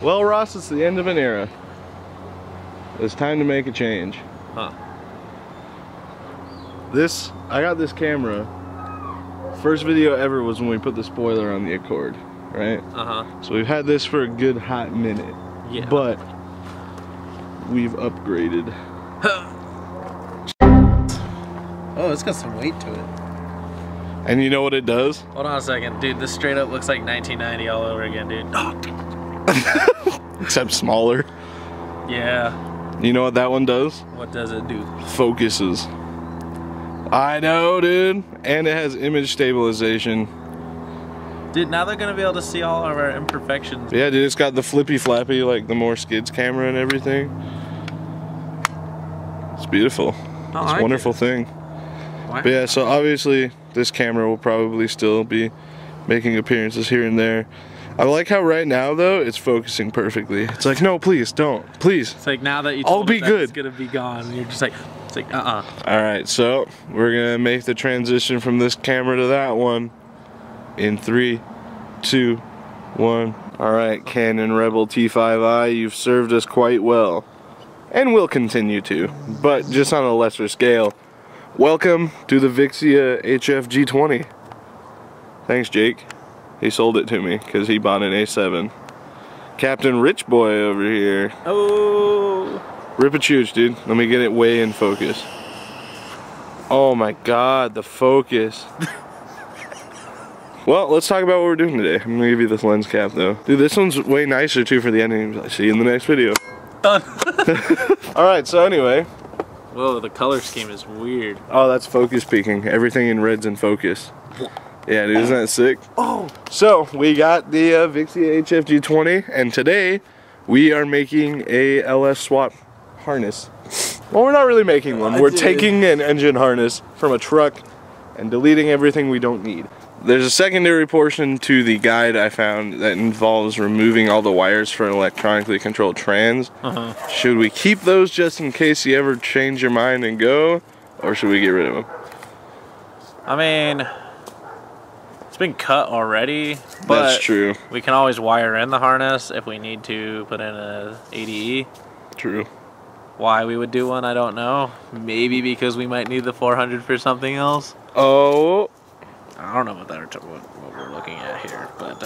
Well, Ross, it's the end of an era. It's time to make a change. Huh. I got this camera. First video ever was when we put the spoiler on the Accord, right? Uh-huh. So we've had this for a good hot minute. Yeah. But we've upgraded. Oh, it's got some weight to it. And you know what it does? Hold on a second, dude. This straight up looks like 1990 all over again, dude. Oh. Except smaller. Yeah. You know what that one does? What does it do? Focuses. I know, dude. And it has image stabilization. Dude, now they're gonna be able to see all of our imperfections. Yeah, dude, it's got the flippy flappy, like the more skids camera and everything. It's beautiful. It's a wonderful thing. But yeah, so obviously this camera will probably still be making appearances here and there. I like how right now though it's focusing perfectly. It's like, no, please don't, please. It's like now that you told be us that good. It's gonna be gone, and you're just like, it's like, All right, so we're gonna make the transition from this camera to that one in 3, 2, 1. All right, Canon Rebel T5i, you've served us quite well, and will continue to, but just on a lesser scale. Welcome to the Vixia HF G20. Thanks, Jake. He sold it to me because he bought an A7. Captain Rich Boy over here. Oh. Rip a chooch, dude. Let me get it way in focus. Oh my god, the focus. Well, let's talk about what we're doing today. I'm gonna give you this lens cap though. Dude, this one's way nicer too for the ending. I'll see you in the next video. Done. Alright, so anyway. Whoa, the color scheme is weird. Oh, that's focus peaking. Everything in red's in focus. Yeah, dude, isn't that sick? Oh! So, we got the Vixia HF G20, and today we are making a LS swap harness. Well, we're not really making one. We're taking an engine harness from a truck and deleting everything we don't need. There's a secondary portion to the guide I found that involves removing all the wires for an electronically controlled trans. Should we keep those just in case you ever change your mind and go, or should we get rid of them? I mean, it's been cut already, but that's true. We can always wire in the harness if we need to put in a ADE. True. Why we would do one, I don't know. Maybe because we might need the 400 for something else. Oh. I don't know what what we're looking at here, but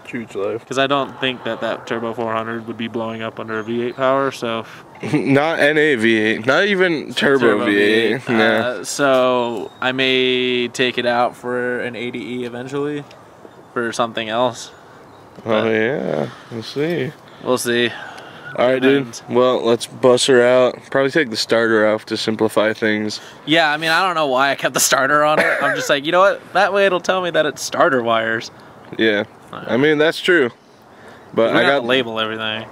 Huge life. because I don't think that turbo 400 would be blowing up under a V8 power, so not NA V8, not even turbo V8. Yeah. So I may take it out for an ADE eventually, for something else. Oh yeah, we'll see. We'll see. Alright, dude. Well, let's bust her out. Probably take the starter off to simplify things. Yeah, I mean, I don't know why I kept the starter on it. I'm just like, you know what? That way it'll tell me that it's starter wires. Yeah. I mean, that's true. But I got to label everything.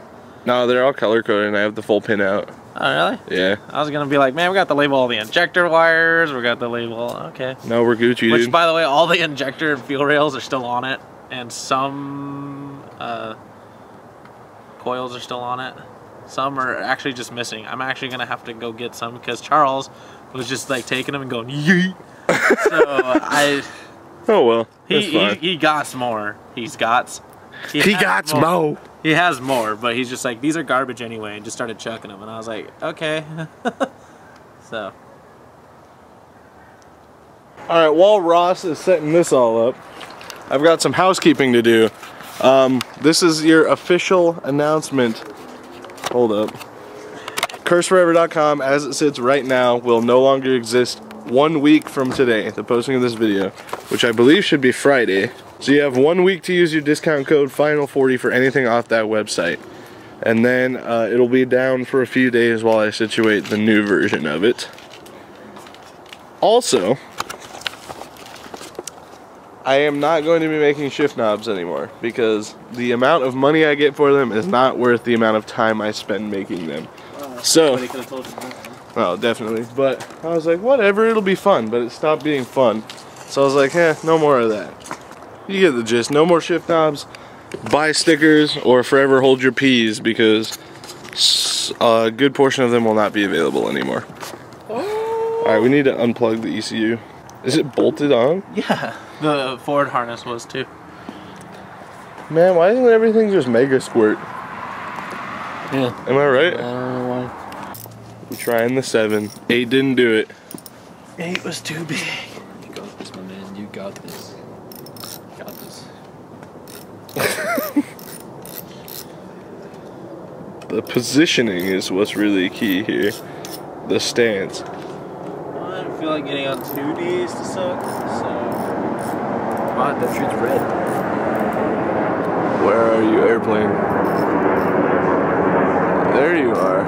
No, they're all color coded and I have the full pin out. Oh, really? Yeah. I was going to be like, man, we got to label all the injector wires. We got the label. Okay. No, we're Gucci, Which, dude. by the way, all the injector and fuel rails are still on it. And some coils are still on it. Some are actually just missing. I'm actually going to have to go get some because Charles was just like taking them and going, yeet. So oh, well. He got more. He got more. He has more, but he's just like, these are garbage anyway, and just started chucking them. And I was like, okay. So. Alright, while Ross is setting this all up, I've got some housekeeping to do. This is your official announcement. Hold up. CurseForever.com, as it sits right now, will no longer exist 1 week from today, the posting of this video, which I believe should be Friday. So you have 1 week to use your discount code FINAL40 for anything off that website. And then it'll be down for a few days while I situate the new version of it. Also, I am not going to be making shift knobs anymore because the amount of money I get for them is not worth the amount of time I spend making them. So, well, definitely, but I was like, whatever, it'll be fun, but it stopped being fun. So I was like, no more of that. You get the gist. No more shift knobs, buy stickers, or forever hold your peas because a good portion of them will not be available anymore. Alright, we need to unplug the ECU. Is it bolted on? Yeah, the Ford harness was too. Man, why isn't everything just mega squirt? Yeah. Am I right? I don't know why. We're trying the 7. 8 didn't do it. 8 was too big. You got this, my man. You got this. You got this. The positioning is what's really key here. The stance. I don't feel like getting on 2Ds to suck, so. Ah, that street's red. Where are you, airplane? There you are.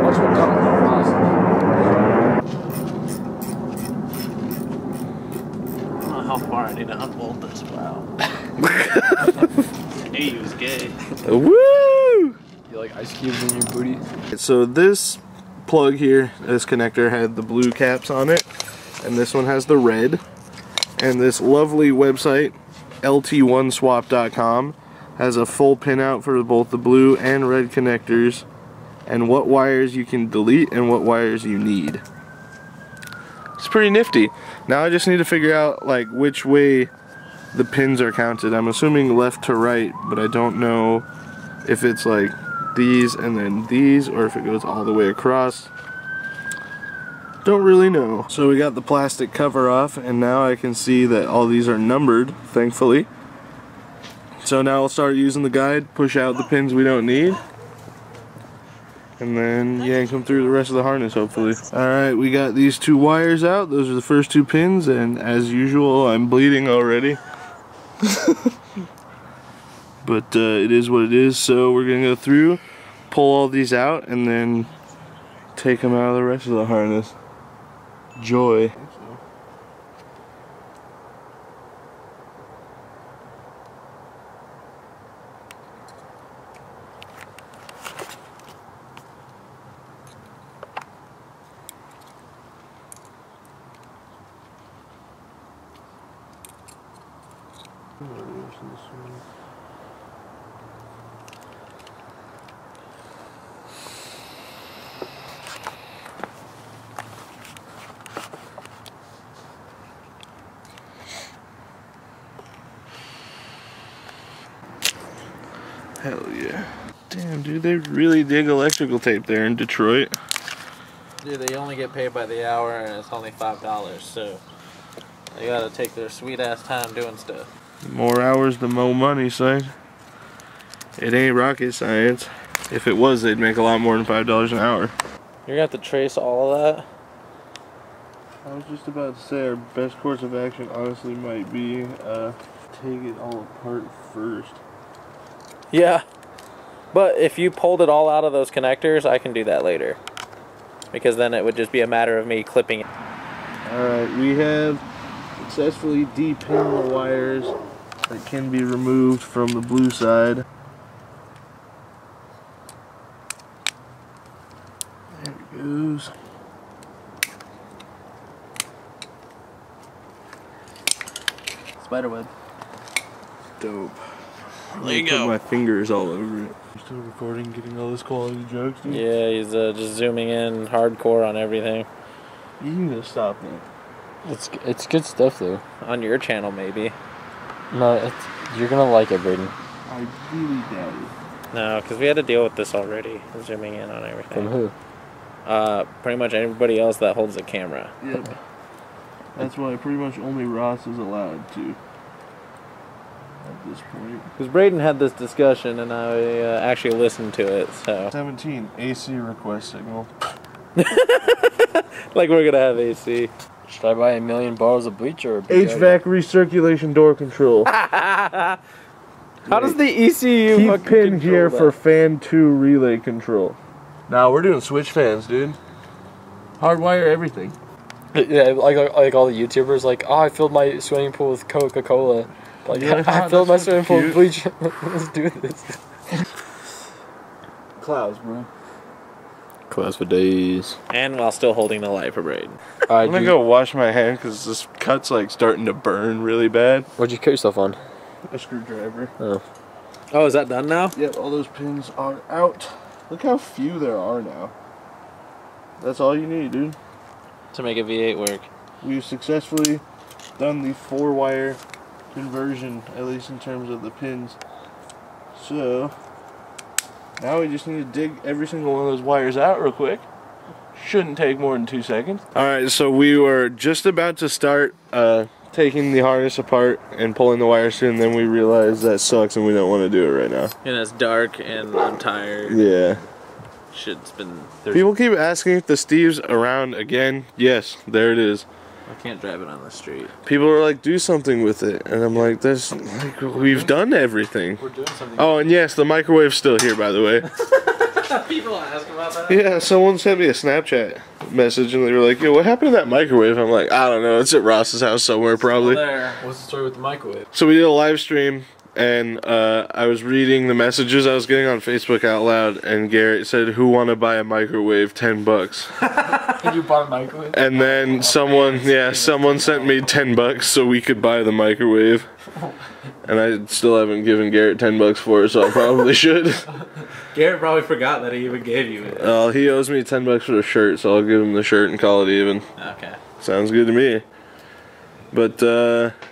Watch what comes. I don't know how far I need to unbolt this. Wow. Hey, he was gay. Woo! You like ice cubes in your booty? So this plug here, this connector had the blue caps on it, and this one has the red. And this lovely website, lt1swap.com, has a full pinout for both the blue and red connectors, and what wires you can delete and what wires you need. It's pretty nifty. Now I just need to figure out like which way the pins are counted. I'm assuming left to right, but I don't know if it's like these and then these, or if it goes all the way across. Don't really know. So we got the plastic cover off, and now I can see that all these are numbered, thankfully. So now I'll start using the guide, push out the pins we don't need, and then yank them through the rest of the harness, hopefully. Alright, we got these 2 wires out. Those are the first 2 pins, and as usual, I'm bleeding already. But it is what it is, so we're gonna go through, pull all these out, and then take them out of the rest of the harness. Joy. Hell yeah. Damn, dude, they really dig electrical tape there in Detroit. Dude, they only get paid by the hour, and it's only $5, so they gotta take their sweet ass time doing stuff. The more hours, the more money, son. It ain't rocket science. If it was, they'd make a lot more than $5 an hour. You're gonna have to trace all of that? I was just about to say our best course of action honestly might be take it all apart first. Yeah. But if you pulled it all out of those connectors, I can do that later. Because then it would just be a matter of me clipping it. Alright, we have successfully depinned the wires that can be removed from the blue side. There it goes. Spiderweb. Dope. There you Put go. my fingers all over it. You're still recording, getting all this quality jokes, dude? Yeah, he's just zooming in hardcore on everything. You need to stop that. It's good stuff though. On your channel, maybe. No, you're gonna like it, Braden. I really doubt it. No, because we had to deal with this already. Zooming in on everything. From who? Pretty much everybody else that holds the camera. Yep. That's why pretty much only Ross is allowed to. At this point. Because Braden had this discussion, and I actually listened to it, so. 17, AC request signal. Like we're gonna have AC. Should I buy 1 million bottles of bleach or a big HVAC recirculation door control. How does the ECU Keep fucking pin control here that? for fan 2 relay control. Now we're doing switch fans, dude. Hardwire everything. Yeah, like all the YouTubers, like, oh, I filled my swimming pool with Coca-Cola. Like, Yeah, I filled my that's swimming pool with cute. bleach. Let's do this. Clouds, bro. Class for days. And while still holding the light for Braden. I'm gonna go wash my hand because this cut's like starting to burn really bad. What'd you cut yourself on? A screwdriver. Oh. Oh, is that done now? Yep, all those pins are out. Look how few there are now. That's all you need, dude. to make a V8 work. We've successfully done the 4-wire conversion, at least in terms of the pins. So now we just need to dig every single one of those wires out real quick. Shouldn't take more than 2 seconds. Alright, so we were just about to start taking the harness apart and pulling the wires through, and then we realized that sucks and we don't want to do it right now. And it's dark and I'm tired. Yeah. Shit's been... People keep asking if the Steve's around again. Yes, there it is. I can't drive it on the street. People are like, do something with it. And I'm like, we've done everything. We're doing something. Oh, and yes, the microwave's still here, by the way. People ask about that? Yeah, someone sent me a Snapchat message and they were like, yo, what happened to that microwave? I'm like, I don't know, it's at Ross's house somewhere probably. There. What's the story with the microwave? So we did a live stream and I was reading the messages I was getting on Facebook out loud, and Garrett said, who want to buy a microwave? $10. And you bought a microwave? And then someone sent me $10 so we could buy the microwave. And I still haven't given Garrett $10 for it, so I probably should. Garrett probably forgot that he even gave you it. He owes me $10 for the shirt, so I'll give him the shirt and call it even. Okay. Sounds good to me. But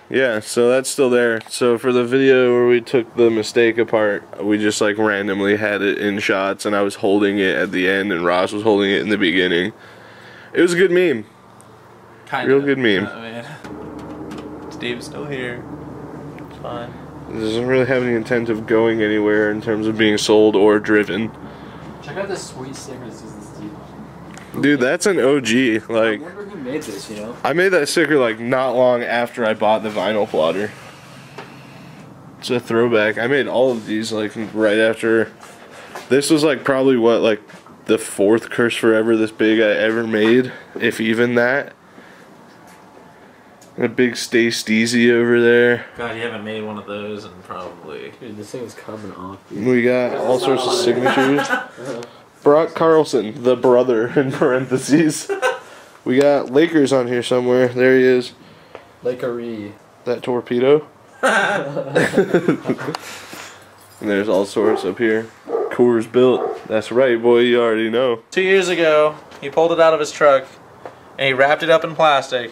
yeah, so that's still there. So for the video where we took the mistake apart, we just like randomly had it in shots, and I was holding it at the end and Ross was holding it in the beginning. It was a good meme. Real good meme. Steve's still here. It's fine. It doesn't really have any intent of going anywhere in terms of being sold or driven. Check out this sweet sticker that says the Steve on. Dude, that's an OG. I Like, wonder who made this, you know? I made that sticker like not long after I bought the vinyl plotter. It's a throwback. I made all of these like right after. This was like probably what, like the 4th Curse Forever this big I ever made, if even that. A big Stay Steezy over there. God, you haven't made one of those and probably... Dude, this thing is coming off. We got all sorts of signatures. Brock Carlson, the brother, in parentheses. We got Lakers on here somewhere. There he is. Lakery. That torpedo. And there's all sorts up here. Coors Built. That's right, boy. You already know. 2 years ago, he pulled it out of his truck and he wrapped it up in plastic.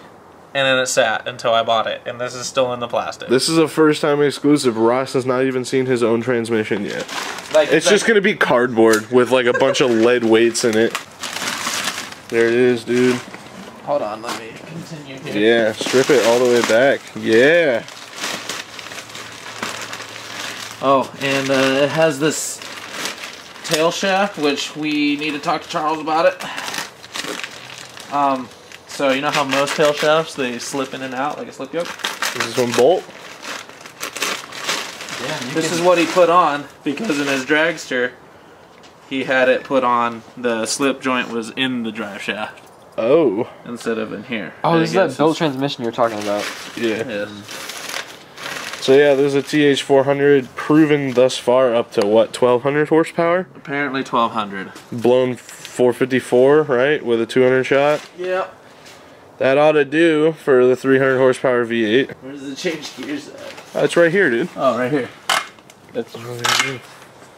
And then it sat until I bought it, and this is still in the plastic. This is a first-time exclusive. Ross has not even seen his own transmission yet. Like, It's just gonna be cardboard with like a bunch of lead weights in it. There it is, dude. Hold on, let me continue here. Yeah, strip it all the way back. Yeah. Oh, and it has this tail shaft, which we need to talk to Charles about it. So you know how most tail shafts, they slip in and out like a slip yoke? This is one bolt. Yeah, This is what he put on because in his dragster, he had it put on, the slip joint was in the drive shaft Oh. instead of in here. Oh, And this is I that guess built it's- transmission you're talking about. Yeah. Yes. So yeah, there's a TH400 proven thus far up to what, 1200 horsepower? Apparently 1200. Blown 454, right? With a 200 shot. Yep. That ought to do for the 300 horsepower V8. Where does it change gears at? That's right here, dude. Oh, right here. That's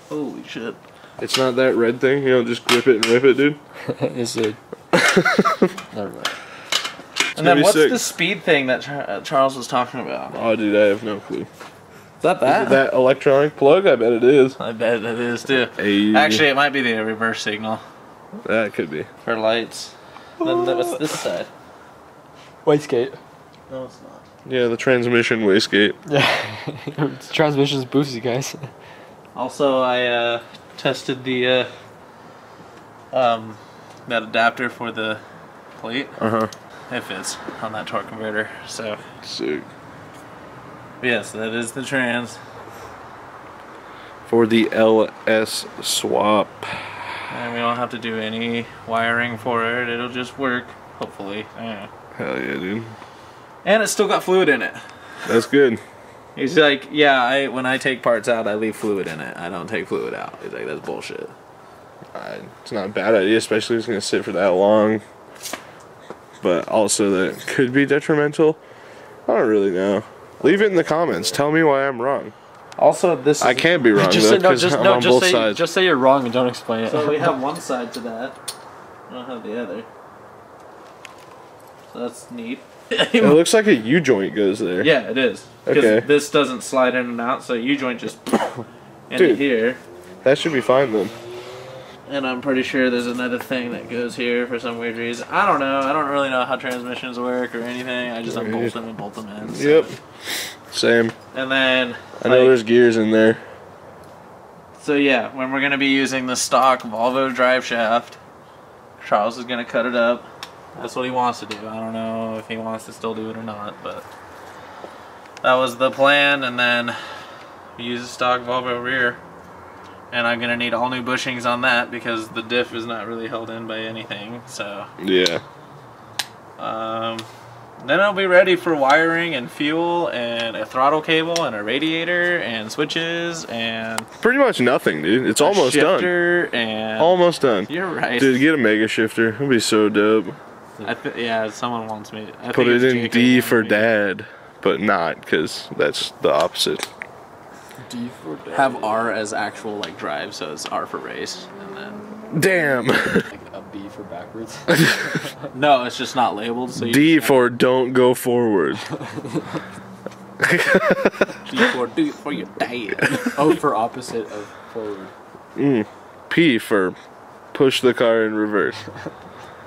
Holy shit. It's not that red thing. You don't just grip it and rip it, dude. it's a. Never mind. And then be what's sick. the speed thing that Charles was talking about? Oh, dude, I have no clue. Is that Is it that electronic plug? I bet it is. I bet it is too. Hey. Actually, it might be the reverse signal That could be. for lights. Then what's this side? Wastegate. No, it's not. Yeah, the transmission wastegate. Yeah. Transmission's boosty, guys. Also, I tested the that adapter for the plate. Uh-huh. It fits on that torque converter. So Sick. yes, that is the trans. For the LS swap. And we don't have to do any wiring for it. It'll just work, hopefully. Yeah. Hell yeah, dude. And it's still got fluid in it. That's good. He's like, yeah, when I take parts out, I leave fluid in it. I don't take fluid out. He's like, that's bullshit. It's not a bad idea, especially if it's going to sit for that long. But also that could be detrimental. I don't really know. Leave it in the comments. Tell me why I'm wrong. Also, this I can't be wrong, though, because I'm on both sides. Just say you're wrong and don't explain it. So we have one side to that. I don't have the other. So that's neat. It looks like a U-joint goes there. Yeah, it is. Because Okay. this doesn't slide in and out, so U-joint just into Dude. here. That should be fine then. And I'm pretty sure there's another thing that goes here for some weird reason. I don't know. I don't really know how transmissions work or anything. I just unbolt them and bolt them in. So. Yep. Same. And then I know there's gears in there. So yeah, when we're gonna be using the stock Volvo drive shaft, Charles is gonna cut it up. That's what he wants to do. I don't know if he wants to still do it or not, but that was the plan. And then we use the stock Volvo rear, and I'm gonna need all new bushings on that because the diff is not really held in by anything. So Yeah. then I'll be ready for wiring and fuel and a throttle cable and a radiator and switches and Pretty much nothing, dude. It's almost done. shifter and Almost done. You're right. Dude, get a mega shifter. It'd be so dope. Yeah, someone wants me. I Put think it it's in JK D wanting for me. dad, but not, because that's the opposite. D for dad. Have R as actual like drive, so it's R for race, and then Damn. Like a B for backwards. no, it's just not labeled. So you D for don't go forward. D for do it for your dad. O for opposite of forward. P for push the car in reverse.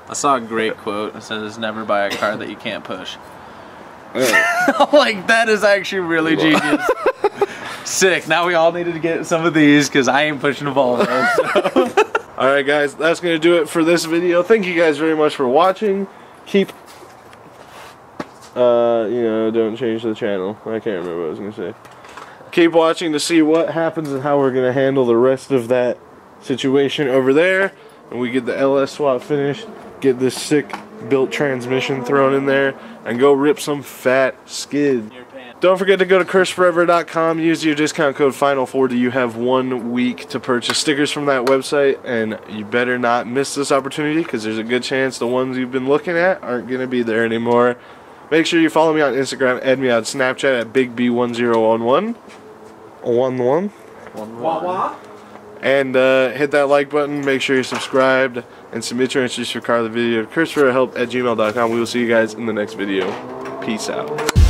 I saw a great quote. It says, "Never buy a car that you can't push." Like that is actually really genius. Sick. Now we all needed to get some of these because I ain't pushing a Volvo. So. Alright guys, that's going to do it for this video. Thank you guys very much for watching. Keep, don't change the channel. I can't remember what I was going to say. Keep watching to see what happens and how we're going to handle the rest of that situation over there. And we get the LS swap finished, get this sick built transmission thrown in there, and go rip some fat skid. Don't forget to go to curseforever.com, use your discount code FINAL40. You have 1 week to purchase stickers from that website, and you better not miss this opportunity because there's a good chance the ones you've been looking at aren't going to be there anymore. Make sure you follow me on Instagram, add me on Snapchat at BigB1011. 11. And hit that like button, make sure you're subscribed, and submit your answers for Car of the Video to curseforeverhelp@gmail.com. We will see you guys in the next video. Peace out.